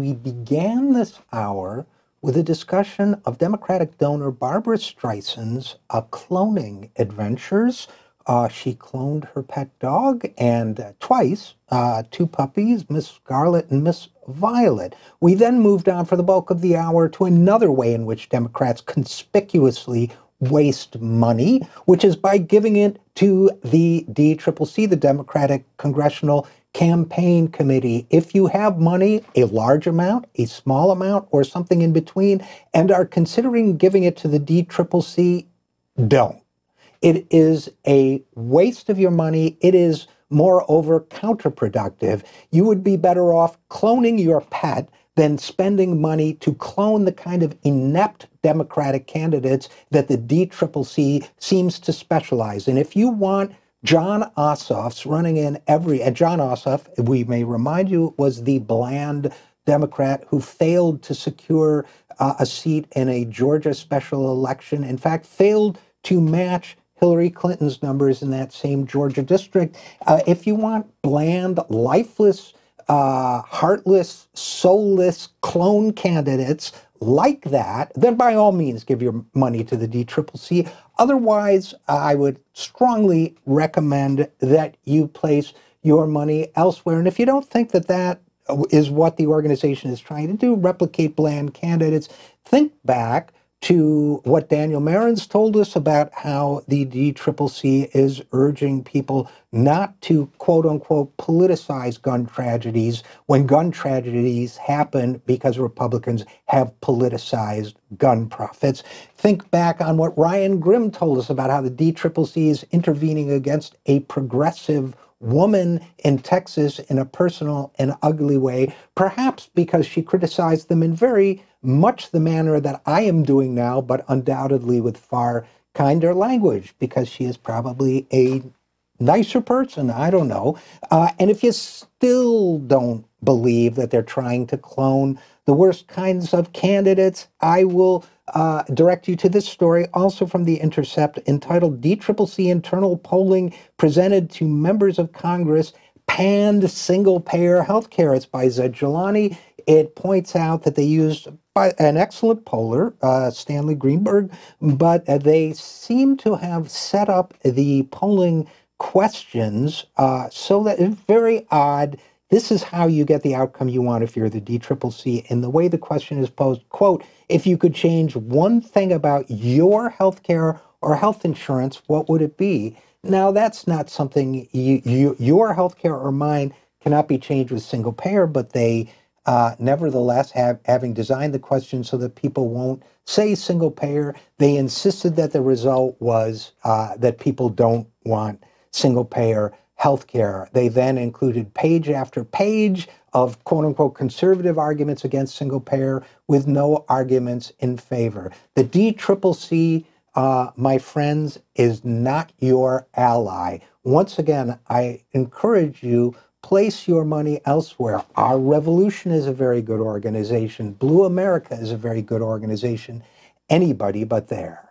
we began this hour with a discussion of Democratic donor Barbara Streisand's cloning adventures. She cloned her pet dog and twice, two puppies, Miss Scarlet and Miss Violet. We then moved on for the bulk of the hour to another way in which Democrats conspicuously waste money, which is by giving it to the DCCC, the Democratic Congressional Campaign Committee. If you have money, a large amount, a small amount, or something in between, and are considering giving it to the DCCC, don't. It is a waste of your money. It is, moreover, counterproductive. You would be better off cloning your pet than spending money to clone the kind of inept Democratic candidates that the DCCC seems to specialize in. If you want Jon Ossoff's running in and Jon Ossoff, we may remind you, was the bland Democrat who failed to secure a seat in a Georgia special election. In fact, failed to match Hillary Clinton's numbers in that same Georgia district. If you want bland, lifeless, heartless, soulless clone candidates like that, then by all means give your money to the DCCC. Otherwise, I would strongly recommend that you place your money elsewhere. And if you don't think that that is what the organization is trying to do, replicate bland candidates, think back to what Daniel Marins told us about how the DCCC is urging people not to, quote unquote, politicize gun tragedies when gun tragedies happen because Republicans have politicized gun profits. Think back on what Ryan Grimm told us about how the DCCC is intervening against a progressive woman in Texas in a personal and ugly way, perhaps because she criticized them in very much the manner that I am doing now, but undoubtedly with far kinder language, because she is probably a nicer person, I don't know. And if you still don't believe that they're trying to clone the worst kinds of candidates, I will direct you to this story, also from The Intercept, entitled DCCC Internal Polling Presented to Members of Congress Panned Single-Payer Healthcare. It's by Zed Jelani. It points out that they used an excellent poller, Stanley Greenberg, but they seem to have set up the polling questions so that it's very odd. This is how you get the outcome you want if you're the DCCC. And the way the question is posed, quote, if you could change one thing about your healthcare or health insurance, what would it be? Now, that's not something your healthcare or mine cannot be changed with single payer, but they nevertheless, having designed the question so that people won't say single payer, they insisted that the result was that people don't want single payer healthcare. They then included page after page of quote unquote conservative arguments against single payer with no arguments in favor. The DCCC, my friends, is not your ally. Once again, I encourage you, place your money elsewhere. Our Revolution is a very good organization. Blue America is a very good organization. Anybody but there.